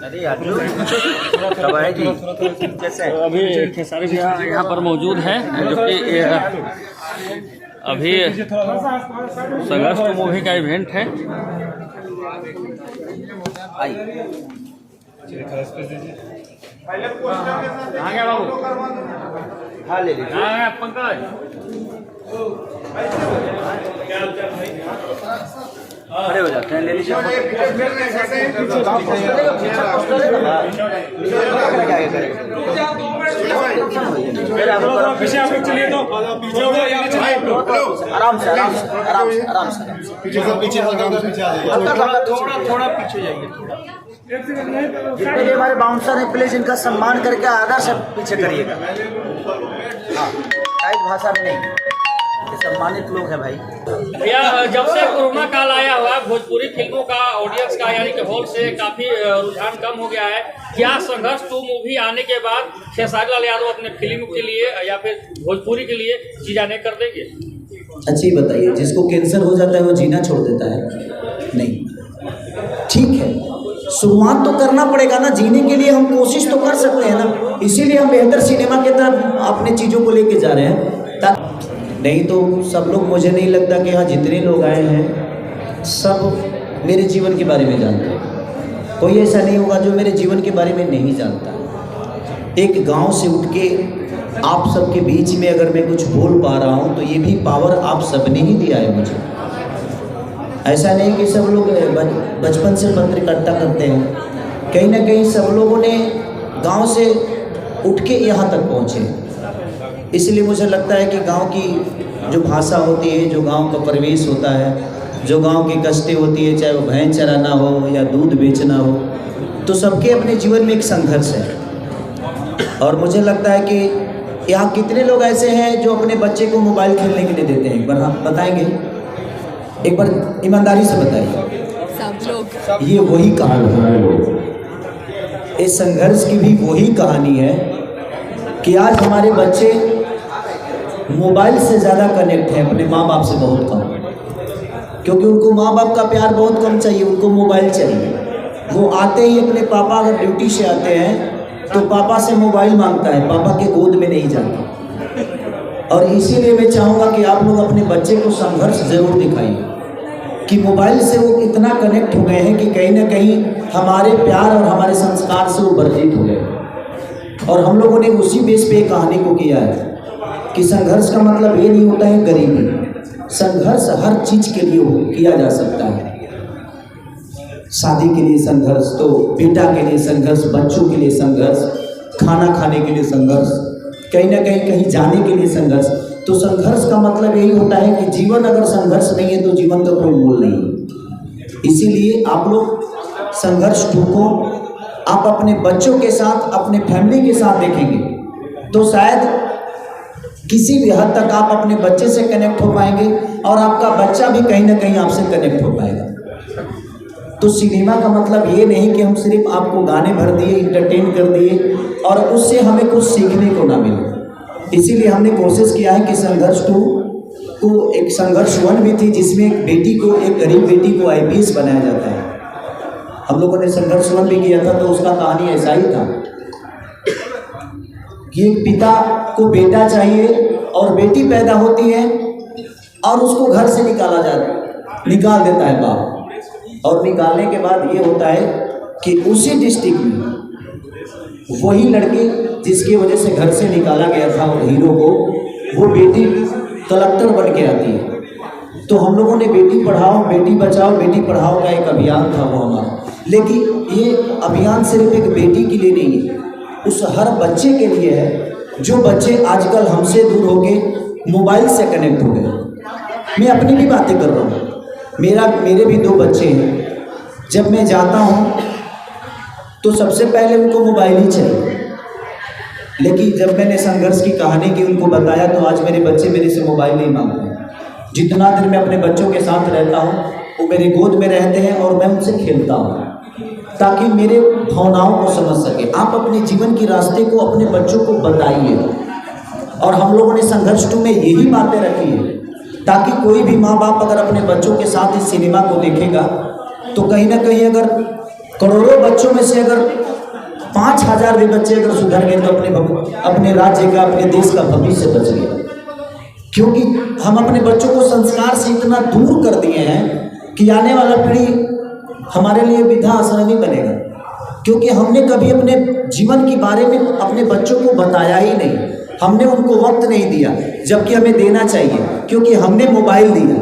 अभी खेसारी जी यहाँ पर मौजूद हैं, जो कि अभी संघर्ष मूवी का इवेंट है। कहाँ गया बाबू? हाँ ले लीजिए। हाँ पंकज खड़े हो जाते हैं, ले लीजिए। पीछे आप लोग चलिए, तो आराम से आराम से आराम से आराम से पीछे से पीछे थोड़ा पीछे जाइए। जितने भी हमारे बाउंसर हैं प्लीज इनका सम्मान करके आधा से पीछे करिएगा। हाँ टाइट भाषा में नहीं, सम्मानित लोग हैं भाई। भैया जब से कोरोना काल आया हुआ भोजपुरी फिल्मों का ऑडियंस का यानी कि हॉल से काफी रुझान कम हो गया है। क्या संघर्ष 2 मूवी आने के बाद खेसारी लाल यादव अपने फिल्म के लिए या फिर भोजपुरी के लिए जीना कर देंगे? अच्छी बताइए, जिसको कैंसर हो जाता है वो जीना छोड़ देता है? नहीं, ठीक है शुरुआत तो करना पड़ेगा ना, जीने के लिए हम कोशिश तो कर सकते हैं ना, इसीलिए हम बेहतर सिनेमा की तरफ अपने चीज़ों को लेके जा रहे हैं। नहीं तो सब लोग, मुझे नहीं लगता कि यहाँ जितने लोग आए हैं सब मेरे जीवन के बारे में जानते हैं। कोई ऐसा नहीं होगा जो मेरे जीवन के बारे में नहीं जानता। एक गांव से उठ के आप सबके बीच में अगर मैं कुछ बोल पा रहा हूँ तो ये भी पावर आप सबने ही दिया है मुझे। ऐसा नहीं कि सब लोग बचपन से पत्र इकट्ठा करते हैं, कहीं ना कहीं सब लोगों ने गांव से उठ के यहाँ तक पहुँचे। इसलिए मुझे लगता है कि गांव की जो भाषा होती है, जो गांव का परिवेश होता है, जो गांव की कष्टें होती है, चाहे वो भैंस चराना हो या दूध बेचना हो, तो सबके अपने जीवन में एक संघर्ष है। और मुझे लगता है कि यहाँ कितने लोग ऐसे हैं जो अपने बच्चे को मोबाइल खेलने के लिए देते हैं? एक बार हाँ बताएंगे, एक बार ईमानदारी से बताइए। सब लोग। ये वही कहानी है, इस संघर्ष की भी वही कहानी है कि आज हमारे बच्चे मोबाइल से ज़्यादा कनेक्ट हैं अपने माँ बाप से बहुत कम, क्योंकि उनको माँ बाप का प्यार बहुत कम चाहिए, उनको मोबाइल चाहिए। वो आते ही अपने पापा अगर ड्यूटी से आते हैं तो पापा से मोबाइल मांगता है, पापा के गोद में नहीं जाता। और इसीलिए मैं चाहूँगा कि आप लोग अपने बच्चे को संघर्ष ज़रूर दिखाइए कि मोबाइल से वो इतना कनेक्ट हो गए हैं कि कहीं ना कहीं हमारे प्यार और हमारे संस्कार से वो वर्जित हो गए। और हम लोगों ने उसी बेस पे कहानी को किया है कि संघर्ष का मतलब ये नहीं होता है गरीबी। संघर्ष हर चीज़ के लिए किया जा सकता है। शादी के लिए संघर्ष, तो बेटा के लिए संघर्ष, बच्चों के लिए संघर्ष, खाना खाने के लिए संघर्ष, कहीं ना कहीं जाने के लिए संघर्ष। तो संघर्ष का मतलब यही होता है कि जीवन अगर संघर्ष नहीं है तो जीवन का कोई मोल नहीं है। इसीलिए आप लोग संघर्ष 2 को आप अपने बच्चों के साथ, अपने फैमिली के साथ देखेंगे तो शायद किसी भी हद तक आप अपने बच्चे से कनेक्ट हो पाएंगे और आपका बच्चा भी कहीं ना कहीं आपसे कनेक्ट हो पाएगा। तो सिनेमा का मतलब ये नहीं कि हम सिर्फ आपको गाने भर दिए, इंटरटेन कर दिए और उससे हमें कुछ सीखने को ना मिले। इसीलिए हमने कोशिश किया है कि संघर्ष 2 को, एक संघर्ष 1 भी थी जिसमें एक बेटी को, एक गरीब बेटी को IPS बनाया जाता है। हम लोगों ने संघर्ष 1 भी किया था तो उसका कहानी ऐसा ही था कि एक पिता को बेटा चाहिए और बेटी पैदा होती है और उसको घर से निकाल देता है बाप। और निकालने के बाद ये होता है कि उसी डिस्ट्रिक्ट में वही लड़की जिसकी वजह से घर से निकाला गया था हीरो को, वो बेटी कलेक्टर बन के आती है। तो हम लोगों ने बेटी पढ़ाओ बेटी बचाओ बेटी पढ़ाओ का एक अभियान था वो हमारा। लेकिन ये अभियान सिर्फ एक बेटी के लिए नहीं है, उस हर बच्चे के लिए है जो बच्चे आजकल हमसे दूर हो गए, मोबाइल से कनेक्ट हो गए। मैं अपनी भी बातें कर रहा हूँ, मेरे भी 2 बच्चे हैं। जब मैं जाता हूँ तो सबसे पहले उनको मोबाइल ही चाहिए। लेकिन जब मैंने संघर्ष की कहानी की उनको बताया तो आज मेरे बच्चे मेरे से मोबाइल नहीं मांगते। जितना देर मैं अपने बच्चों के साथ रहता हूँ वो मेरे गोद में रहते हैं और मैं उनसे खेलता हूँ ताकि मेरे भावनाओं को समझ सके। आप अपने जीवन की रास्ते को अपने बच्चों को बताइए। और हम लोगों ने संघर्ष 2 में यही बातें रखी है ताकि कोई भी माँ बाप अगर अपने बच्चों के साथ इस सिनेमा को देखेगा तो कहीं ना कहीं अगर करोड़ों बच्चों में से अगर 5,000 भी बच्चे अगर सुधर गए तो अपने राज्य का, अपने देश का भविष्य बच गया। क्योंकि हम अपने बच्चों को संस्कार से इतना दूर कर दिए हैं कि आने वाला पीढ़ी हमारे लिए वृद्धा आश्रम ही बनेगा। क्योंकि हमने कभी अपने जीवन के बारे में अपने बच्चों को बताया ही नहीं, हमने उनको वक्त नहीं दिया, जबकि हमें देना चाहिए। क्योंकि हमने मोबाइल दिया,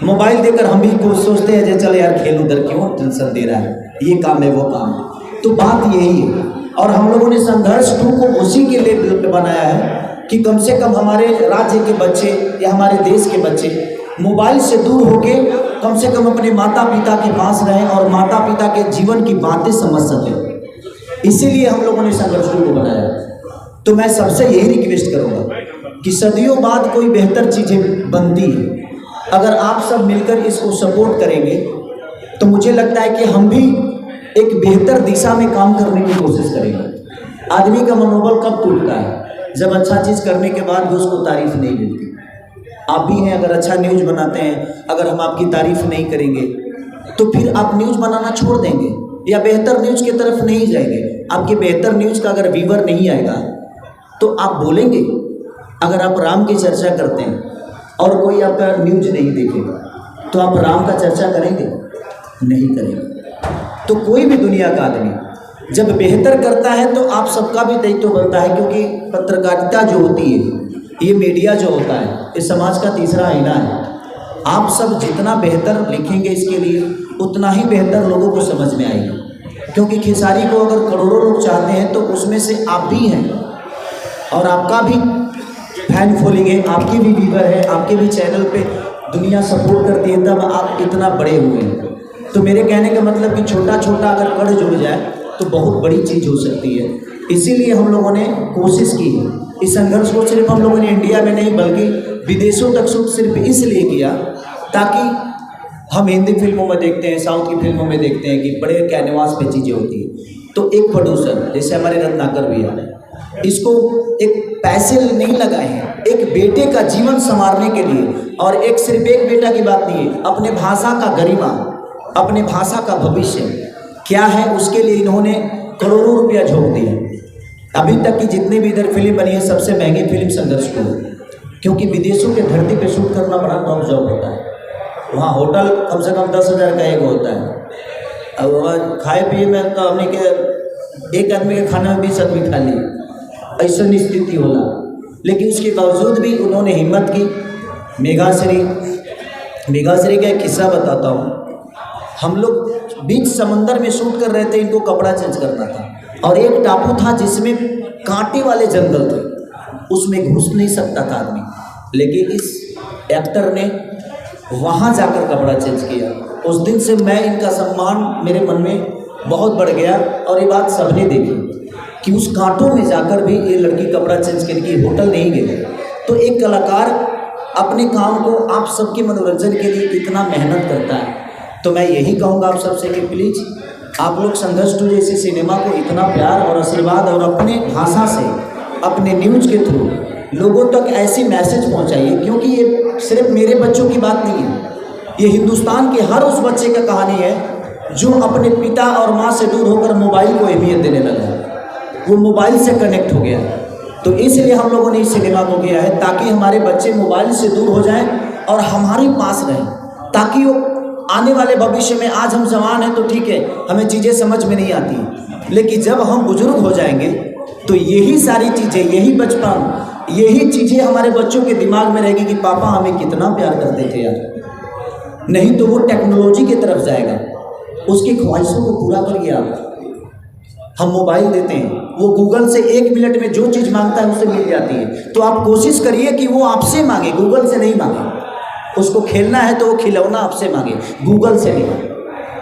मोबाइल देकर हम भी को सोचते हैं जे चल यार खेल उधर क्यों टेंशन दे रहा है, ये काम है वो काम है। तो बात यही है। और हम लोगों ने संघर्ष 2 को उसी के लिए बनाया है कि कम से कम हमारे राज्य के बच्चे या हमारे देश के बच्चे मोबाइल से दूर होके कम से कम अपने माता पिता के पास रहें और माता पिता के जीवन की बातें समझ सकें। इसीलिए हम लोगों ने संघर्ष 2 को बनाया। तो मैं सबसे यही रिक्वेस्ट करूँगा कि सदियों बाद कोई बेहतर चीज़ें बनती है, अगर आप सब मिलकर इसको सपोर्ट करेंगे तो मुझे लगता है कि हम भी एक बेहतर दिशा में काम करने की कोशिश करेंगे। आदमी का मनोबल कब टूटता है? जब अच्छा चीज़ करने के बाद भी उसको तारीफ नहीं मिलती। आप भी हैं, अगर अच्छा न्यूज़ बनाते हैं, अगर हम आपकी तारीफ नहीं करेंगे तो फिर आप न्यूज़ बनाना छोड़ देंगे या बेहतर न्यूज़ की तरफ नहीं जाएंगे। आपके बेहतर न्यूज़ का अगर व्यूअर नहीं आएगा तो आप बोलेंगे। अगर आप राम की चर्चा करते हैं और कोई आपका न्यूज़ नहीं देखेगा तो आप राम का चर्चा करेंगे? नहीं करेंगे। तो कोई भी दुनिया का आदमी जब बेहतर करता है तो आप सबका भी दायित्व बनता है। क्योंकि पत्रकारिता जो होती है, ये मीडिया जो होता है, ये समाज का तीसरा आईना है। आप सब जितना बेहतर लिखेंगे इसके लिए उतना ही बेहतर लोगों को समझ में आएगा। क्योंकि खेसारी को अगर करोड़ों लोग चाहते हैं तो उसमें से आप भी हैं और आपका भी फैन फॉलोइंग है, आपकी भी व्यूअर है, आपके भी चैनल पे दुनिया सपोर्ट करती है, तब आप इतना बड़े हुए हैं। तो मेरे कहने का मतलब कि छोटा छोटा अगर कड़ जुड़ जाए तो बहुत बड़ी चीज़ हो सकती है। इसीलिए हम लोगों ने कोशिश की है। इस संघर्ष को सिर्फ हम लोगों ने इंडिया में नहीं बल्कि विदेशों तक शूट सिर्फ इसलिए किया ताकि हम हिंदी फिल्मों में देखते हैं, साउथ की फिल्मों में देखते हैं कि बड़े कैनवास पे चीज़ें होती है। तो एक प्रोड्यूसर जैसे हमारे रत्नाकर भैया, इसको एक पैसे नहीं लगाए हैं, एक बेटे का जीवन संवारने के लिए। और एक सिर्फ एक बेटा की बात नहीं है, अपने भाषा का गरिमा, अपने भाषा का भविष्य क्या है उसके लिए इन्होंने करोड़ों रुपया झोंक दिया। अभी तक की जितनी भी इधर फिल्म बनी है सबसे महंगी फिल्म संघर्ष 2, क्योंकि विदेशों के धरती पे शूट करना बड़ा टॉप जॉब होता है। वहाँ होटल कम से कम 10,000 का एक होता है। अब खाए पिए में तो हमने के एक आदमी के खाने में 20 आदमी खा ली, ऐसा स्थिति होला। लेकिन उसके बावजूद भी उन्होंने हिम्मत की। मेघाश्री का एक किस्सा बताता हूँ। हम लोग बीच समंदर में शूट कर रहे थे, इनको कपड़ा चेंज करना था और एक टापू था जिसमें कांटे वाले जंगल थे, उसमें घुस नहीं सकता था आदमी। लेकिन इस एक्टर ने वहाँ जाकर कपड़ा चेंज किया। उस दिन से मैं इनका सम्मान मेरे मन में बहुत बढ़ गया और ये बात सबने देखी कि उस कांटों में जाकर भी ये लड़की कपड़ा चेंज करके होटल नहीं गई। तो एक कलाकार अपने काम को आप सबके मनोरंजन के लिए कितना मेहनत करता है। तो मैं यही कहूँगा आप सबसे कि प्लीज़ आप लोग संघर्ष 2 जैसे सिनेमा को इतना प्यार और आशीर्वाद और अपने भाषा से, अपने न्यूज़ के थ्रू लोगों तक ऐसी मैसेज पहुँचाइए। क्योंकि ये सिर्फ मेरे बच्चों की बात नहीं है, ये हिंदुस्तान के हर उस बच्चे का कहानी है जो अपने पिता और माँ से दूर होकर मोबाइल को अहमियत देने लगा, वो मोबाइल से कनेक्ट हो गया। तो इसलिए हम लोगों ने इस सिनेमा को किया है ताकि हमारे बच्चे मोबाइल से दूर हो जाएं और हमारे पास रहें, ताकि वो आने वाले भविष्य में, आज हम जवान हैं तो ठीक है, हमें चीज़ें समझ में नहीं आती, लेकिन जब हम बुजुर्ग हो जाएंगे तो यही सारी चीज़ें, यही बचपन, यही चीज़ें हमारे बच्चों के दिमाग में रहेगी कि पापा हमें कितना प्यार करते थे यार। नहीं तो वो टेक्नोलॉजी की तरफ जाएगा, उसकी ख्वाहिशों को पूरा करिए आप। हम मोबाइल देते हैं, वो गूगल से 1 मिनट में जो चीज़ मांगता है उससे मिल जाती है। तो आप कोशिश करिए कि वो आपसे मांगे, गूगल से नहीं मांगे। उसको खेलना है तो वो खिलौना आपसे मांगे, गूगल से नहीं।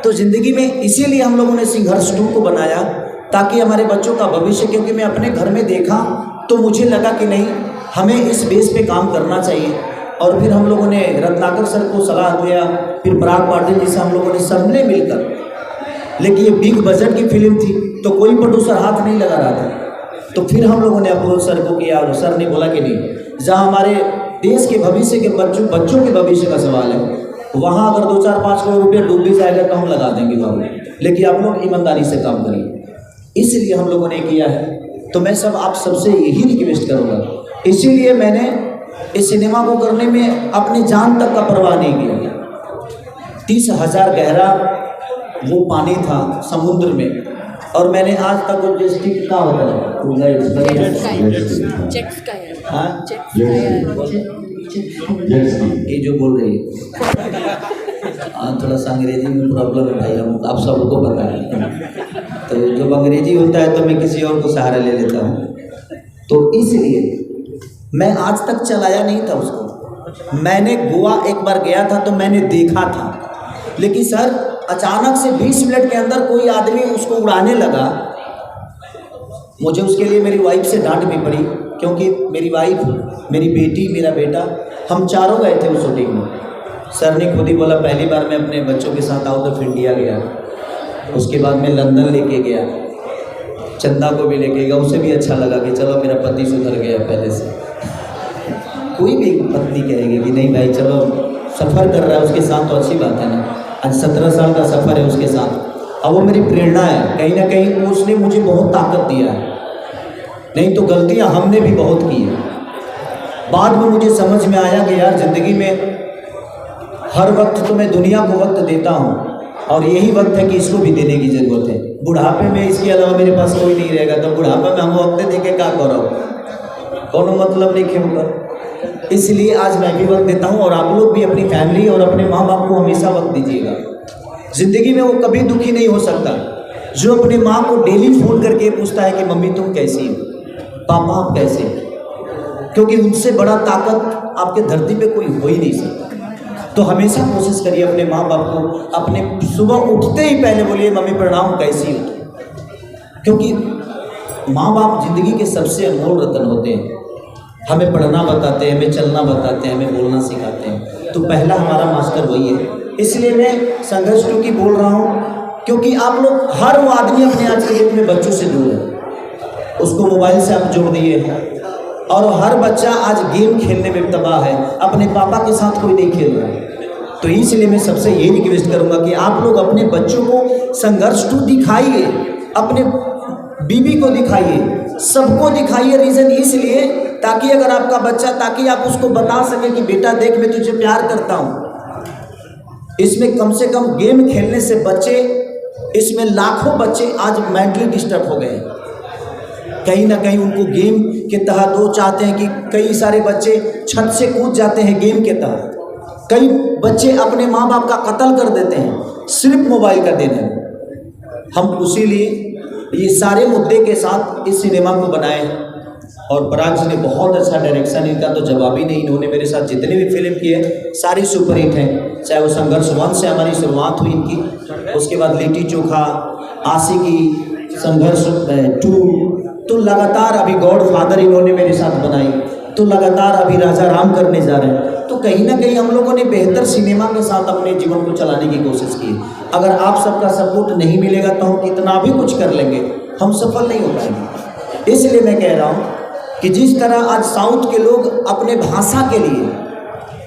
तो ज़िंदगी में इसीलिए हम लोगों ने संघर्ष 2 को बनाया ताकि हमारे बच्चों का भविष्य, क्योंकि मैं अपने घर में देखा तो मुझे लगा कि नहीं, हमें इस बेस पे काम करना चाहिए। और फिर हम लोगों ने रत्नाकर सर को सलाह दिया, फिर पराग पाटिल जी से हम लोगों ने सबने मिलकर, लेकिन ये बिग बजट की फिल्म थी तो कोई प्रोड्यूसर हाथ नहीं लगा रहा था। तो फिर हम लोगों ने अप्रोच सर को किया और सर ने बोला कि नहीं, जहाँ हमारे देश के भविष्य के बच्चों के भविष्य का सवाल है वहाँ अगर 2-4-5 करोड़ रुपये डूब भी जाएगा तो हम लगा देंगे बाबू, लेकिन आप लोग ईमानदारी से काम करिए। इसलिए हम लोगों ने किया है। तो मैं सब आप सबसे यही रिक्वेस्ट करूँगा, इसीलिए मैंने इस सिनेमा को करने में अपनी जान तक का परवाह नहीं किया। 30,000 गहरा वो पानी था समुद्र में, और मैंने आज तक वो जेस्टी कितना होता है ये जो बोल रही है थोड़ा सा अंग्रेजी में प्रॉब्लम है भाई, हम आप सबको पता है। तो जब अंग्रेजी होता है तो मैं किसी और को सहारा ले लेता हूँ। तो इसलिए मैं आज तक चलाया नहीं था उसको। मैंने गोवा एक बार गया था तो मैंने देखा था, लेकिन सर अचानक से 20 मिनट के अंदर कोई आदमी उसको उड़ाने लगा। मुझे उसके लिए मेरी वाइफ से डांट भी पड़ी, क्योंकि मेरी वाइफ, मेरी बेटी, मेरा बेटा, हम चारों गए थे उस शूटिंग में। सर ने खुद ही बोला पहली बार मैं अपने बच्चों के साथ आउट ऑफ इंडिया गया। उसके बाद मैं लंदन लेके गया, चंदा को भी लेके गया। उसे भी अच्छा लगा कि चलो मेरा पति सुधर गया पहले से। कोई भी पत्नी कहेगी कि नहीं भाई चलो सफ़र कर रहा है उसके साथ तो अच्छी बात है ना। आज 17 साल का सफ़र है उसके साथ, अब वो मेरी प्रेरणा है। कहीं ना कहीं उसने मुझे बहुत ताकत दिया है, नहीं तो गलतियां हमने भी बहुत की है। बाद में मुझे समझ में आया कि यार ज़िंदगी में हर वक्त तो मैं दुनिया को वक्त देता हूँ, और यही वक्त है कि इसको भी देने की ज़रूरत है। बुढ़ापे में इसके अलावा मेरे पास कोई नहीं रहेगा, तो बुढ़ापे में हम वक्त दे के क्या करो, कोनो मतलब नहीं खेल। इसलिए आज मैं भी वक्त देता हूँ, और आप लोग भी अपनी फैमिली और अपने माँ बाप को हमेशा वक्त दीजिएगा। ज़िंदगी में वो कभी दुखी नहीं हो सकता जो अपने माँ को डेली फ़ोन करके पूछता है कि मम्मी तुम कैसी हो, पापा आप कैसे, क्योंकि उनसे बड़ा ताकत आपके धरती पे कोई हो ही नहीं सकता। तो हमेशा कोशिश करिए अपने माँ बाप को, अपने सुबह उठते ही पहले बोलिए मम्मी प्रणाम कैसी हो, क्योंकि माँ बाप जिंदगी के सबसे अनमोल रत्न होते हैं। हमें पढ़ना बताते हैं, हमें चलना बताते हैं, हमें बोलना सिखाते हैं। तो पहला हमारा मास्टर वही है। इसलिए मैं संघर्ष 2 की बोल रहा हूँ, क्योंकि आप लोग हर वो आदमी अपने आज के डेट में बच्चों से दूर है, उसको मोबाइल से आप जोड़ दिए हैं, और हर बच्चा आज गेम खेलने में तबाह है, अपने पापा के साथ कोई नहीं खेल रहा है। तो इसलिए मैं सबसे यही रिक्वेस्ट करूंगा कि आप लोग अपने बच्चों को संघर्ष 2 दिखाइए, अपने बीवी को दिखाइए, सबको दिखाइए। रीज़न इसलिए ताकि अगर आपका बच्चा, ताकि आप उसको बता सके कि बेटा देख मैं तुझे प्यार करता हूँ। इसमें कम से कम गेम खेलने से बच्चे, इसमें लाखों बच्चे आज मेंटली डिस्टर्ब हो गए। कहीं ना कहीं उनको गेम के तहत वो चाहते हैं कि कई सारे बच्चे छत से कूद जाते हैं गेम के तहत। कई बच्चे अपने माँ बाप का कत्ल कर देते हैं सिर्फ मोबाइल का देने में। हम इसीलिए ये सारे मुद्दे के साथ इस सिनेमा को बनाए हैं, और पराग जी ने बहुत अच्छा डायरेक्शन, इनका तो जवाब ही नहीं। इन्होंने मेरे साथ जितने भी फिल्म किए सारी सुपरहिट हैं, चाहे वो संघर्ष 1 से हमारी शुरुआत हुई इनकी, उसके बाद लिट्टी चोखा, आशिकी, संघर्ष 2, तो लगातार अभी गॉडफादर इन्होंने मेरे साथ बनाई, तो लगातार अभी राजा राम करने जा रहे हैं। तो कहीं ना कहीं हम लोगों ने बेहतर सिनेमा के साथ अपने जीवन को चलाने की कोशिश की। अगर आप सबका सपोर्ट नहीं मिलेगा तो हम कितना भी कुछ कर लेंगे, हम सफल नहीं हो पाएंगे। इसलिए मैं कह रहा हूँ कि जिस तरह आज साउथ के लोग अपने भाषा के लिए,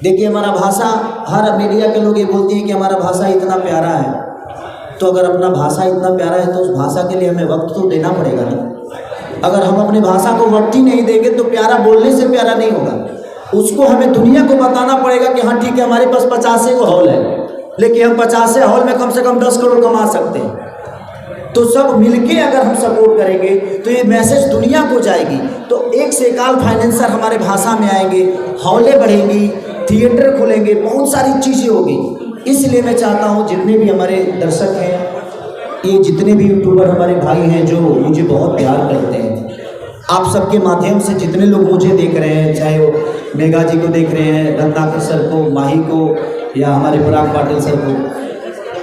देखिए हमारा भाषा, हर मीडिया के लोग ये बोलते हैं कि हमारा भाषा इतना प्यारा है, तो अगर अपना भाषा इतना प्यारा है तो उस भाषा के लिए हमें वक्त तो देना पड़ेगा ना। अगर हम अपने भाषा को वक्त ही नहीं देंगे तो प्यारा बोलने से प्यारा नहीं होगा, उसको हमें दुनिया को बताना पड़ेगा कि हाँ ठीक है हमारे पास 50 हॉल है, लेकिन हम 50 हॉल में कम से कम 10 करोड़ कमा सकते हैं। तो सब मिलके अगर हम सपोर्ट करेंगे तो ये मैसेज दुनिया को जाएगी। तो एक से एकाल फाइनेंसर हमारे भाषा में आएंगे, हॉलें बढ़ेंगी, थिएटर खुलेंगे, बहुत सारी चीज़ें होगी। इसलिए मैं चाहता हूँ जितने भी हमारे दर्शक हैं, ये जितने भी यूट्यूबर हमारे भाई हैं जो मुझे बहुत प्यार करते हैं, आप सबके माध्यम से जितने लोग मुझे देख रहे हैं, चाहे वो मेघा जी को देख रहे हैं, रत्नाकर सर को, माही को, या हमारे पराग पाटिल सर को,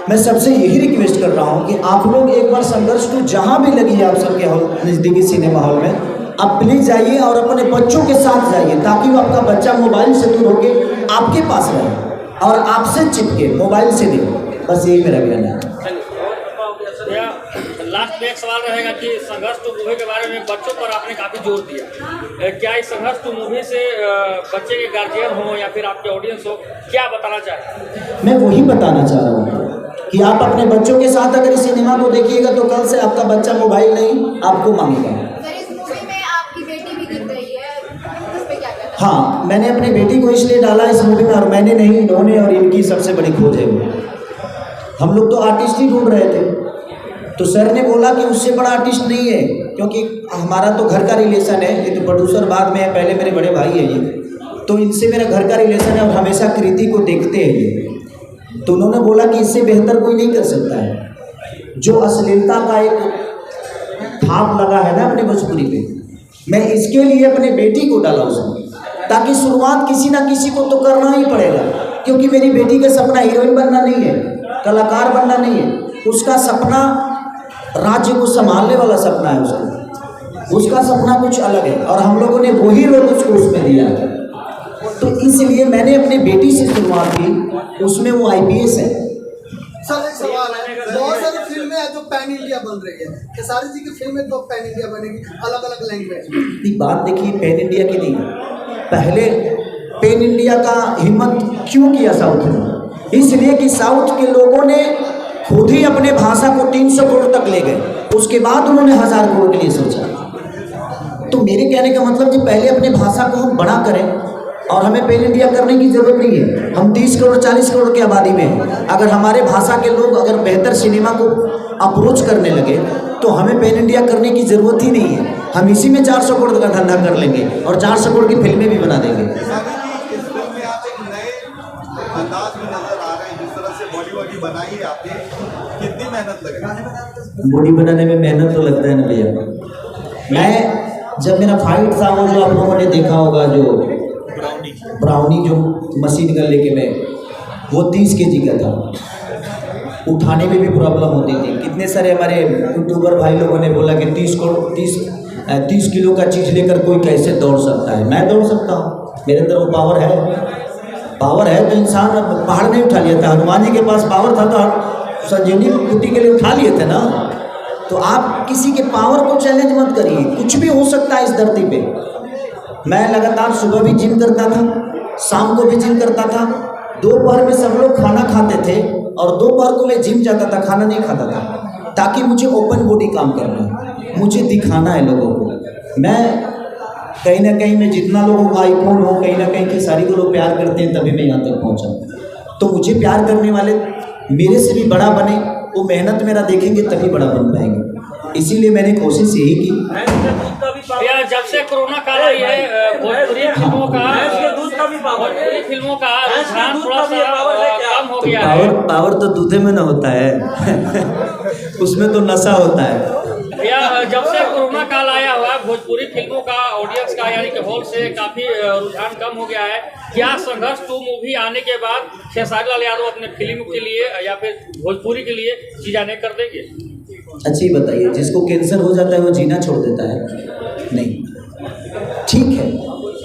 मैं सबसे यही रिक्वेस्ट कर रहा हूँ कि आप लोग एक बार संघर्ष 2 जहाँ भी लगी है आप सबके हॉल, नज़दीकी सिनेमा हॉल में, आप प्लीज़ जाइए और अपने बच्चों के साथ जाइए, ताकि वो आपका बच्चा मोबाइल से दूर होकर आपके पास रहे और आपसे चिपके, मोबाइल से नहीं। बस यही मेरा कहना है। भैया लास्ट में एक सवाल रहेगा कि संघर्ष टू मूवी के बारे में बच्चों पर आपने काफ़ी जोर दिया। क्या इस संघर्ष टू मूवी से बच्चे के गार्जियन हो या फिर आपके ऑडियंस हो, क्या बताना चाहें? मैं वही बताना चाह रहा हूँ कि आप अपने बच्चों के साथ अगर इस सिनेमा को देखिएगा तो कल से आपका बच्चा मोबाइल नहीं आपको मांगेगा। इस मूवी में आपकी बेटी भी दिख रही है, उस पे क्या कहना है? हाँ, मैंने अपनी बेटी को इसलिए डाला इस मूवी में, और मैंने नहीं, इन्होंने, और इनकी सबसे बड़ी खोज है वो। हम लोग तो आर्टिस्ट ही ढूंढ रहे थे, तो सर ने बोला कि उससे बड़ा आर्टिस्ट नहीं है, क्योंकि हमारा तो घर का रिलेशन है। ये तो प्रोड्यूसर बाद में है, पहले मेरे बड़े भाई है ये, तो इनसे मेरा घर का रिलेशन है और हमेशा कृति को देखते हैं ये। तो उन्होंने बोला कि इससे बेहतर कोई नहीं कर सकता है। जो अश्लीलता का एक थाप लगा है ना अपने भोजपुरी पे, मैं इसके लिए अपने बेटी को डाला उसमें, ताकि शुरुआत किसी ना किसी को तो करना ही पड़ेगा। क्योंकि मेरी बेटी का सपना हीरोइन बनना नहीं है, कलाकार बनना नहीं है, उसका सपना राज्य को संभालने वाला सपना है उसका सपना कुछ अलग है, और हम लोगों ने वही रोल उसको उसमें दिया है। तो इसलिए मैंने अपनी बेटी से शुरुआत की, उसमें वो IPS है। सर एक सवाल है, बहुत सारी फिल्में हैं जो पैन इंडिया बन रही है, खेसारी जी की फिल्में तो पैन इंडिया बनेगी अलग अलग लैंग्वेज में। बात देखिए पैन इंडिया की नहीं, पहले पैन इंडिया का हिम्मत क्यों किया साउथ ने? इसलिए कि साउथ के लोगों ने खुद ही अपने भाषा को 300 करोड़ तक ले गए, उसके बाद उन्होंने 1000 करोड़ के लिए सोचा। तो मेरे कहने का मतलब कि पहले अपने भाषा को हम बड़ा करें, और हमें पैन इंडिया करने की जरूरत नहीं है। हम 30 करोड़ 40 करोड़ की आबादी में हैं। अगर हमारे भाषा के लोग अगर बेहतर सिनेमा को अप्रोच करने लगे तो हमें पैन इंडिया करने की ज़रूरत ही नहीं है। हम इसी में 400 करोड़ का धंधा कर लेंगे और 400 करोड़ की फिल्में भी बना देंगे। इस फिल्म में आप एक नए अंदाज में नजर आ रहे हैं, जिस तरह से बॉडी बनाई है आपने, कितनी मेहनत लगी? बॉडी बनाने में मेहनत तो लगता है ना भैया। मैं जब मेरा फाइट था वो जो आप लोगों ने देखा होगा, जो ब्राउनी जो मशीन गन लेके मैं, वो 30 kg का था, उठाने में भी प्रॉब्लम होती थी। कितने सारे हमारे यूट्यूबर भाई लोगों ने बोला कि 30 किलो का चीज़ लेकर कोई कैसे दौड़ सकता है? मैं दौड़ सकता हूँ, मेरे अंदर वो पावर है तो इंसान अब पहाड़ नहीं उठा लिया था। हनुमान जी के पास पावर था तो संजीवनी कुटी के लिए उठा लिए थे ना। तो आप किसी के पावर को चैलेंज मत करिए, कुछ भी हो सकता है इस धरती पे। मैं लगातार सुबह भी जिम करता था, शाम को भी जिम करता था, दोपहर में सब लोग खाना खाते थे और दोपहर को मैं जिम जाता था, खाना नहीं खाता था, ताकि मुझे ओपन बॉडी काम करना है, मुझे दिखाना है लोगों को। मैं कहीं ना कहीं मैं जितना लोगों का आईकॉन हो, कहीं ना कहीं खेसारी को लोग प्यार करते हैं, तभी मैं यहाँ तक पहुँचा। तो मुझे प्यार करने वाले मेरे से भी बड़ा बने, वो मेहनत मेरा देखेंगे तभी बड़ा बन पाएंगे। इसीलिए मैंने कोशिश यही की। भैया जब से कोरोना काल आई है, भोजपुरी फिल्मों का रुझान थोड़ा सा कम हो गया है। पावर तो दूधे में ना होता है उसमें तो नशा होता है। भैया जब से कोरोना काल आया हुआ है, भोजपुरी फिल्मों का ऑडियंस का यानी कि हॉल से काफी रुझान कम हो गया है। क्या संघर्ष 2 मूवी आने के बाद खेसारी लाल यादव अपने फिल्म के लिए या फिर भोजपुरी के लिए चीज़ें कर देंगे? अच्छी बताइए, जिसको कैंसर हो जाता है वो जीना छोड़ देता है? नहीं, ठीक है,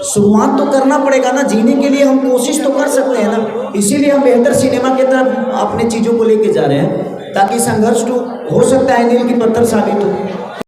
शुरुआत तो करना पड़ेगा ना। जीने के लिए हम कोशिश तो कर सकते हैं ना। इसीलिए हम बेहतर सिनेमा की तरफ अपने चीज़ों को लेके जा रहे हैं, ताकि संघर्ष 2 हो सकता है नील की पत्थर साबित हो।